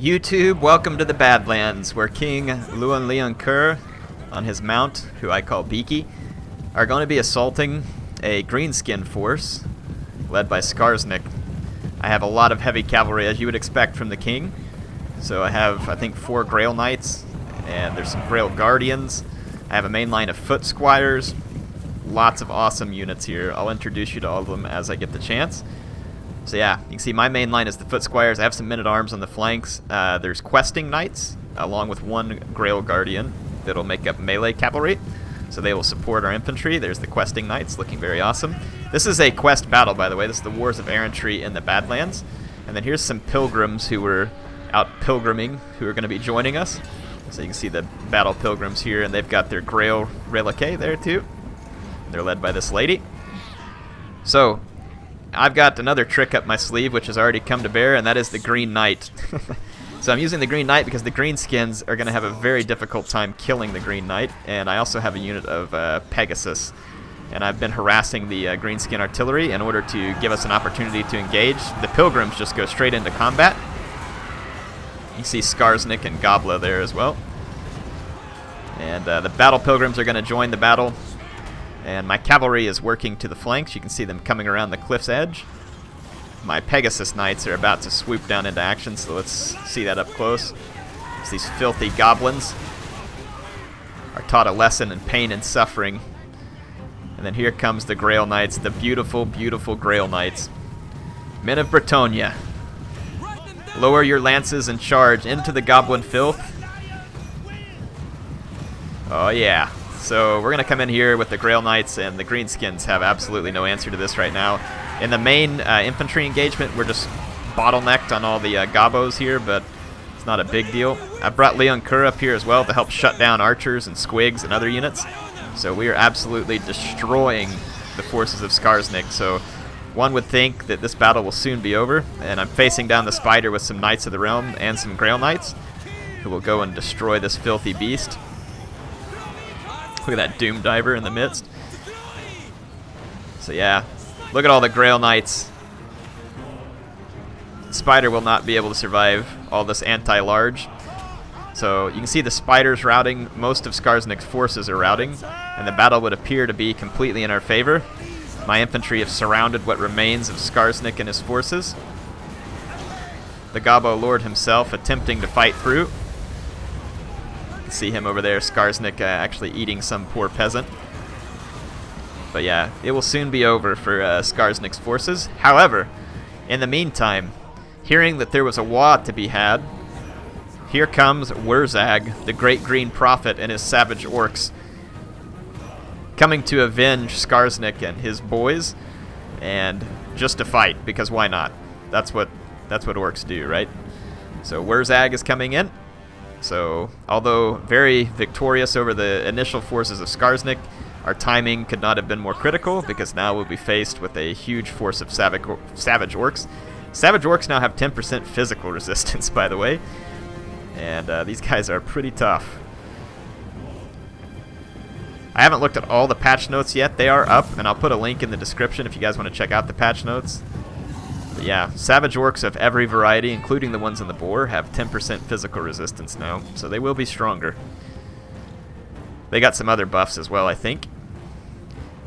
YouTube, welcome to the Badlands, where King Louen Leoncoeur, on his mount, who I call Beaky, are going to be assaulting a greenskin force led by Skarsnik. I have a lot of heavy cavalry, as you would expect from the king. So I have, I think, 4 Grail Knights, and there's some Grail Guardians. I have a main line of foot squires. Lots of awesome units here. I'll introduce you to all of them as I get the chance. So yeah, you can see my main line is the foot squires. I have some men-at-arms on the flanks. There's questing knights, along with 1 Grail Guardian that'll make up melee cavalry. So they will support our infantry. There's the questing knights, looking very awesome. This is a quest battle, by the way. This is the Wars of Errantry in the Badlands. And then here's some pilgrims who were out pilgriming, who are going to be joining us. So you can see the battle pilgrims here, and they've got their Grail Reliquae there too. They're led by this lady. So I've got another trick up my sleeve, which has already come to bear, and that is the Green Knight. So I'm using the Green Knight because the Greenskins are going to have a very difficult time killing the Green Knight, and I also have a unit of Pegasus. And I've been harassing the Greenskin artillery in order to give us an opportunity to engage. The Pilgrims just go straight into combat. You see Skarsnik and Gobla there as well. And the Battle Pilgrims are going to join the battle. And my cavalry is working to the flanks. You can see them coming around the cliff's edge. My Pegasus Knights are about to swoop down into action, so let's see that up close. As these filthy goblins are taught a lesson in pain and suffering. And then here comes the Grail Knights, the beautiful, beautiful Grail Knights. Men of Bretonnia, lower your lances and charge into the goblin filth. Oh yeah. So we're going to come in here with the Grail Knights, and the Greenskins have absolutely no answer to this right now. In the main infantry engagement, we're just bottlenecked on all the gobos here, but it's not a big deal. I brought Leoncoeur up here as well to help shut down archers and squigs and other units. So we are absolutely destroying the forces of Skarsnik. So one would think that this battle will soon be over, and I'm facing down the spider with some Knights of the Realm and some Grail Knights, who will go and destroy this filthy beast. Look at that Doom Diver in the midst. So yeah, look at all the Grail Knights. The spider will not be able to survive all this anti-large. So you can see the spiders routing. Most of Skarsnik's forces are routing, and the battle would appear to be completely in our favor. My infantry have surrounded what remains of Skarsnik and his forces. The Gobbo Lord himself attempting to fight through. See him over there, Skarsnik actually eating some poor peasant. But yeah, it will soon be over for Skarsnik's forces. However, in the meantime, hearing that there was a war to be had, here comes Wurzag, the great green prophet, and his savage orcs, coming to avenge Skarsnik and his boys, and just to fight, because why not? That's what orcs do, right? So Wurzag is coming in. So, although very victorious over the initial forces of Skarsnik, our timing could not have been more critical, because now we'll be faced with a huge force of savage orcs. Savage orcs now have 10% physical resistance, by the way, and these guys are pretty tough. I haven't looked at all the patch notes yet. They are up, and I'll put a link in the description if you guys want to check out the patch notes. But yeah, savage orcs of every variety, including the ones in the boar, have 10% physical resistance now, so they will be stronger. They got some other buffs as well, I think.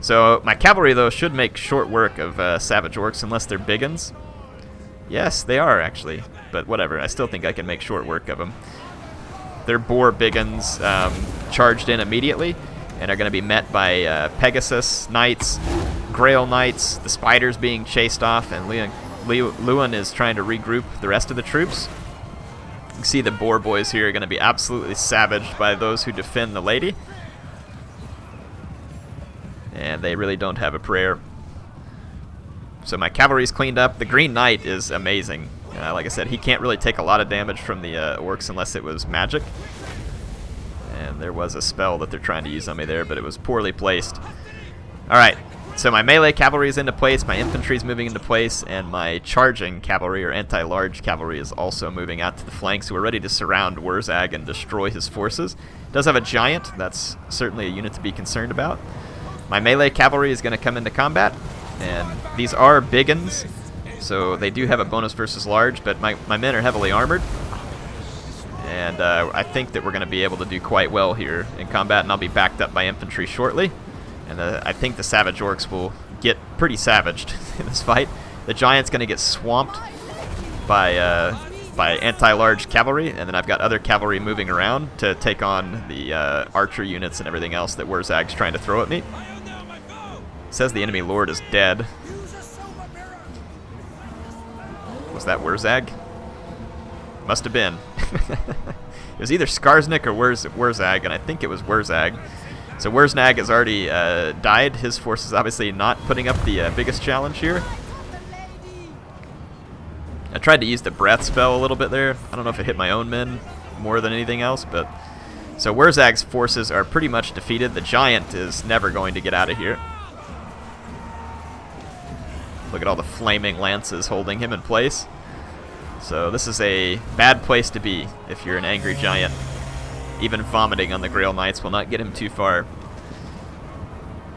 So my cavalry, though, should make short work of savage orcs, unless they're big uns. Yes, they are, actually, but whatever. I still think I can make short work of them. Their boar big uns charged in immediately, and are going to be met by Pegasus Knights, Grail Knights, the spiders being chased off, and Louen is trying to regroup the rest of the troops. You can see the boar boys here are going to be absolutely savaged by those who defend the lady. And they really don't have a prayer. So my cavalry's cleaned up. The Green Knight is amazing. Like I said, he can't really take a lot of damage from the orcs unless it was magic. And there was a spell that they're trying to use on me there, but it was poorly placed. Alright. So my melee cavalry is into place, my infantry is moving into place, and my charging cavalry, or anti-large cavalry, is also moving out to the flanks. So we're ready to surround Wurzag and destroy his forces. Does have a giant. That's certainly a unit to be concerned about. My melee cavalry is going to come into combat, and these are big uns, so they do have a bonus versus large, but my men are heavily armored. And I think that we're going to be able to do quite well here in combat, and I'll be backed up by infantry shortly. And I think the Savage Orcs will get pretty savaged in this fight. The Giant's going to get swamped by anti-large cavalry, and then I've got other cavalry moving around to take on the archer units and everything else that Wurzag's trying to throw at me. It says the enemy lord is dead. Was that Wurzag? Must have been. It was either Skarsnik or Wurzag, and I think it was Wurzag. So Wurzag has already died. His force is obviously not putting up the biggest challenge here. I tried to use the breath spell a little bit there. I don't know if it hit my own men more than anything else, but... So Wurzag's forces are pretty much defeated. The Giant is never going to get out of here. Look at all the flaming lances holding him in place. So this is a bad place to be if you're an angry Giant. Even vomiting on the Grail Knights will not get him too far.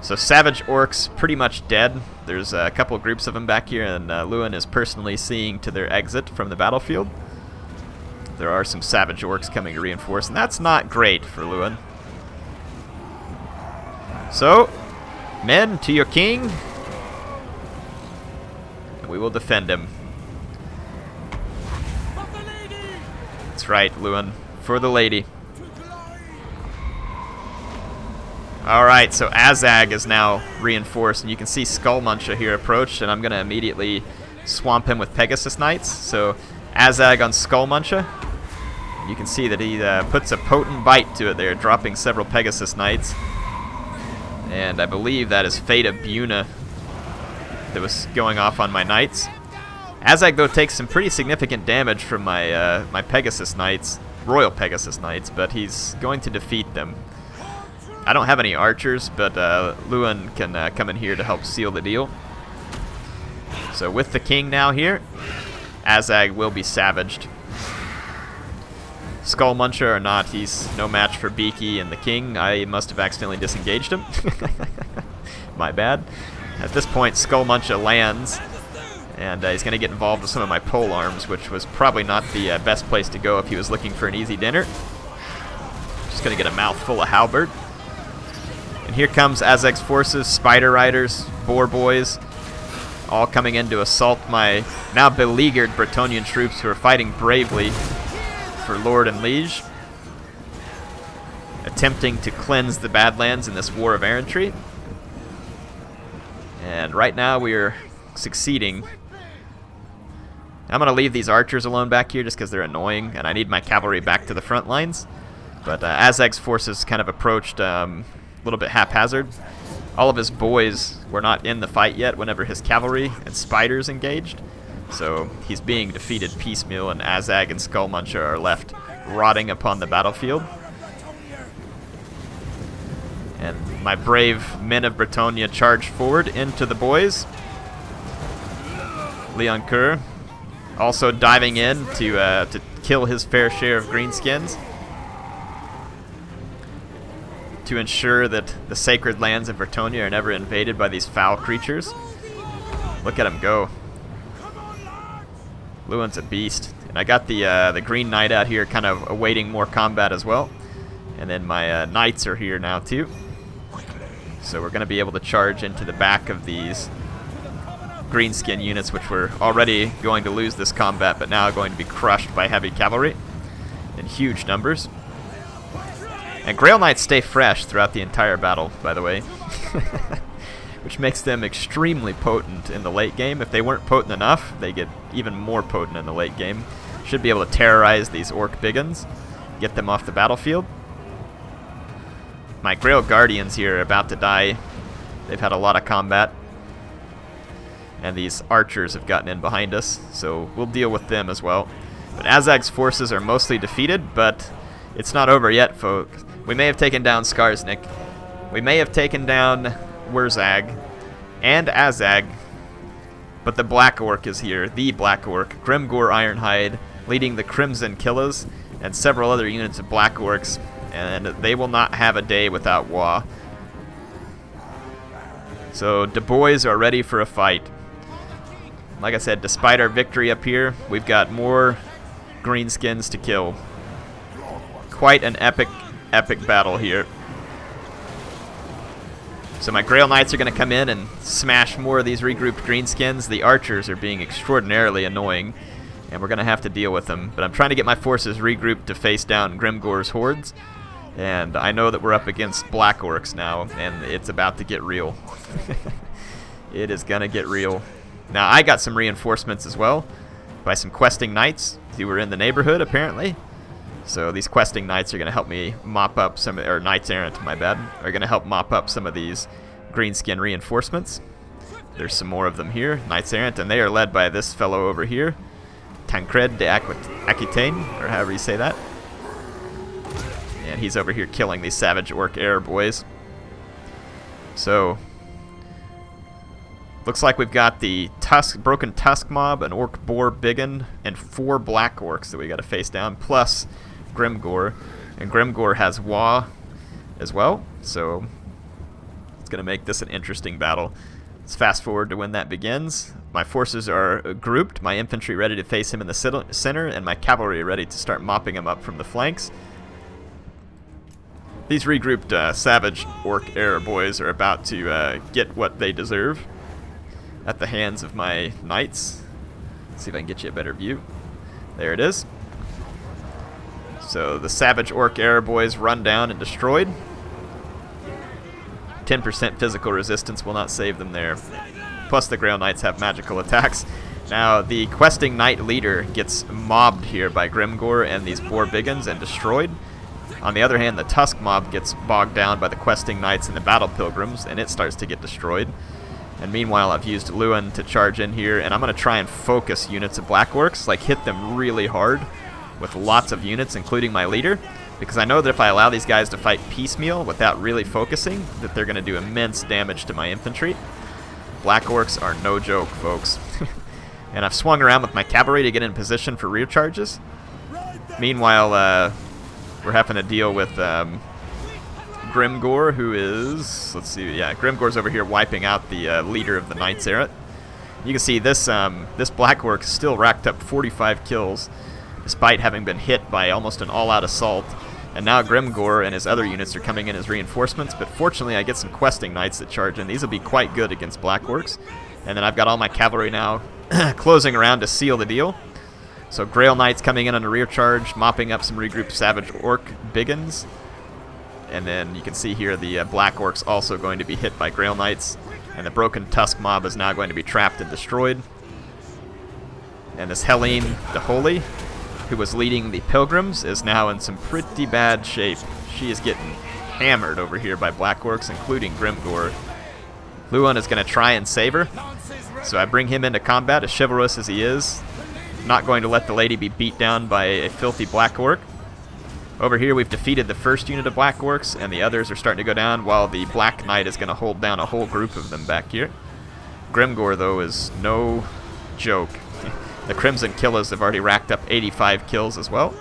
So Savage Orcs pretty much dead. There's a couple groups of them back here, and Louen is personally seeing to their exit from the battlefield. There are some Savage Orcs coming to reinforce, and that's not great for Louen. So, men, to your king. And we will defend him. That's right, Louen. For the lady. Alright, so Azag is now reinforced, and you can see Skullmuncher here approach, and I'm going to immediately swamp him with Pegasus Knights. So Azag on Skullmuncher. You can see that he puts a potent bite to it there, dropping several Pegasus Knights. And I believe that is Fate of Buna that was going off on my Knights. Azag, though, takes some pretty significant damage from my, my Pegasus Knights, Royal Pegasus Knights, but he's going to defeat them. I don't have any archers, but Louen can come in here to help seal the deal. So with the king now here, Azag will be savaged. Skullmuncher or not, he's no match for Beaky and the king. I must have accidentally disengaged him. My bad. At this point, Skullmuncher lands, and he's going to get involved with some of my pole arms, which was probably not the best place to go if he was looking for an easy dinner. Just going to get a mouthful of halberd. And here comes Azag's forces, Spider Riders, Boar Boys, all coming in to assault my now beleaguered Bretonnian troops who are fighting bravely for Lord and Liege, attempting to cleanse the Badlands in this war of errantry. And right now we are succeeding. I'm going to leave these archers alone back here just because they're annoying, and I need my cavalry back to the front lines. But Azag's forces kind of approached a little bit haphazard. All of his boys were not in the fight yet whenever his cavalry and spiders engaged. So he's being defeated piecemeal, and Azag and Skullmuncher are left rotting upon the battlefield. And my brave men of Bretonnia charge forward into the boys. Leoncoeur also diving in to kill his fair share of greenskins, to ensure that the sacred lands of Bretonnia are never invaded by these foul creatures. Look at him go. Lowen's a beast. And I got the Green Knight out here kind of awaiting more combat as well. And then my Knights are here now too. So we're going to be able to charge into the back of these greenskin units, which were already going to lose this combat, but now going to be crushed by heavy cavalry in huge numbers. And Grail Knights stay fresh throughout the entire battle, by the way, which makes them extremely potent in the late game. If they weren't potent enough, they get even more potent in the late game. Should be able to terrorize these Orc Biggins, get them off the battlefield. My Grail Guardians here are about to die. They've had a lot of combat. And these archers have gotten in behind us, so we'll deal with them as well. But Azag's forces are mostly defeated, but it's not over yet, folks. We may have taken down Skarsnik. We may have taken down Wurzag and Azag. But the Black Orc is here, the Black Orc. Grimgore Ironhide leading the Crimson Killers and several other units of Black Orcs. And they will not have a day without Wa. So Du Bois are ready for a fight. Like I said, despite our victory up here, we've got more greenskins to kill. quite an epic battle here. So my Grail Knights are going to come in and smash more of these regrouped greenskins. The archers are being extraordinarily annoying, and we're going to have to deal with them. But I'm trying to get my forces regrouped to face down Grimgore's hordes. And I know that we're up against Black Orcs now, and it's about to get real. It is going to get real. Now, I got some reinforcements as well by some questing knights who were in the neighborhood, apparently. So these questing knights are going to help me mop up some, or knights errant, my bad, are going to help mop up some of these greenskin reinforcements. There's some more of them here, knights errant, and they are led by this fellow over here, Tancred de Aquitaine, or however you say that. And he's over here killing these savage orc air boys. So looks like we've got the broken tusk mob, an orc boar biggin, and 4 black orcs that we got to face down, plus Grimgore. And Grimgore has Wa as well, so it's going to make this an interesting battle. Let's fast forward to when that begins. My forces are grouped, my infantry ready to face him in the center, and my cavalry ready to start mopping him up from the flanks. These regrouped savage orc air boys are about to get what they deserve at the hands of my knights. Let's see if I can get you a better view. There it is. So the savage orc air boys run down and destroyed. 10% physical resistance will not save them there. Plus the Grail Knights have magical attacks. Now the questing knight leader gets mobbed here by Grimgore and these boar biggins and destroyed. On the other hand, the tusk mob gets bogged down by the questing knights and the battle pilgrims, and it starts to get destroyed. And meanwhile, I've used Louen to charge in here, and I'm going to try and focus units of Black Orcs, like hit them really hard with lots of units, including my leader, because I know that if I allow these guys to fight piecemeal without really focusing, that they're going to do immense damage to my infantry. Black Orcs are no joke, folks. And I've swung around with my cavalry to get in position for rear charges. Meanwhile, we're having to deal with Grimgore, who is, let's see, yeah, Grimgore's over here wiping out the leader of the Knights Errant. You can see this this Black Orc still racked up 45 kills, despite having been hit by almost an all-out assault. And now Grimgore and his other units are coming in as reinforcements, but fortunately I get some questing knights that charge in. These will be quite good against Black Orcs. And then I've got all my cavalry now closing around to seal the deal. So Grail Knights coming in on a rear charge, mopping up some regrouped savage orc biggins. And then you can see here the Black Orcs also going to be hit by Grail Knights. And the broken tusk mob is now going to be trapped and destroyed. And this Helene the Holy, who was leading the pilgrims, is now in some pretty bad shape. She is getting hammered over here by Black Orcs, including Grimgore. Louen is going to try and save her. So I bring him into combat, as chivalrous as he is. Not going to let the lady be beat down by a filthy Black Orc. Over here we've defeated the first unit of Black Orcs, and the others are starting to go down, while the Black Knight is going to hold down a whole group of them back here. Grimgore, though, is no joke. The Crimson Killers have already racked up 85 kills as well.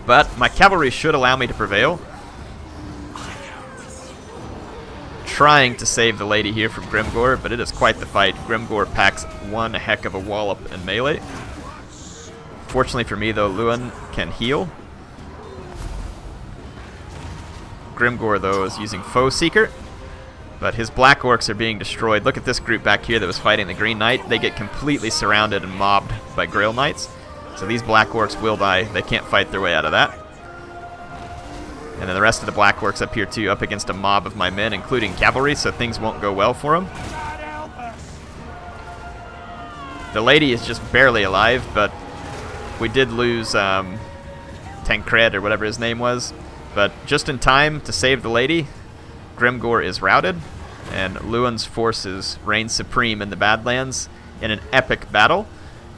But my cavalry should allow me to prevail. Trying to save the lady here from Grimgore, but it is quite the fight. Grimgore packs one heck of a wallop in melee. Fortunately for me, though, Louen can heal. Grimgore, though, is using Foe Seeker, but his Black Orcs are being destroyed. Look at this group back here that was fighting the Green Knight. They get completely surrounded and mobbed by Grail Knights. So these Black Orcs will die. They can't fight their way out of that. And then the rest of the Black Orcs up here, too, up against a mob of my men, including cavalry, so things won't go well for them. The lady is just barely alive, but we did lose Tancred, or whatever his name was. But just in time to save the lady, Grimgore is routed, and Louen's forces reign supreme in the Badlands in an epic battle.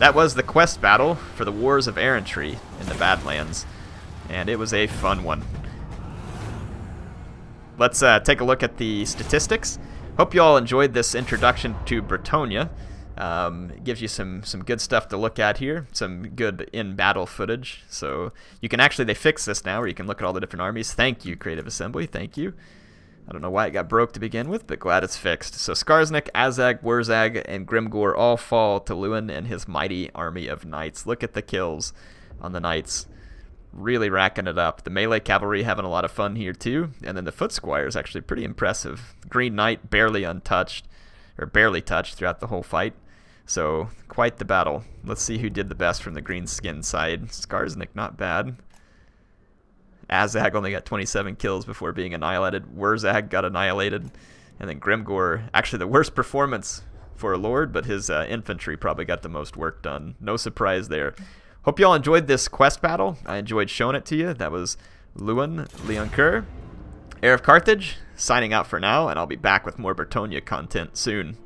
That was the quest battle for the Wars of Errantry in the Badlands, and it was a fun one. Let's take a look at the statistics. Hope you all enjoyed this introduction to Bretonnia. It gives you some good stuff to look at here, some good in-battle footage. So you can actually, they fixed this now, where you can look at all the different armies. Thank you, Creative Assembly, thank you. I don't know why it got broke to begin with, but glad it's fixed. So Skarsnik, Azag, Wurzag, and Grimgore all fall to Louen and his mighty army of knights. Look at the kills on the knights. really racking it up. The melee cavalry having a lot of fun here too, and then the foot squire is actually pretty impressive. Green Knight barely untouched, or barely touched throughout the whole fight. So quite the battle. Let's see who did the best from the green skin side. Skarsnik, not bad. Azag only got 27 kills before being annihilated. Wurzag got annihilated. And then Grimgor, actually the worst performance for a lord, but his infantry probably got the most work done. No surprise there. Hope you all enjoyed this quest battle. I enjoyed showing it to you. That was Louen Leoncoeur. HeirofCarthage, signing out for now, and I'll be back with more Bretonnia content soon.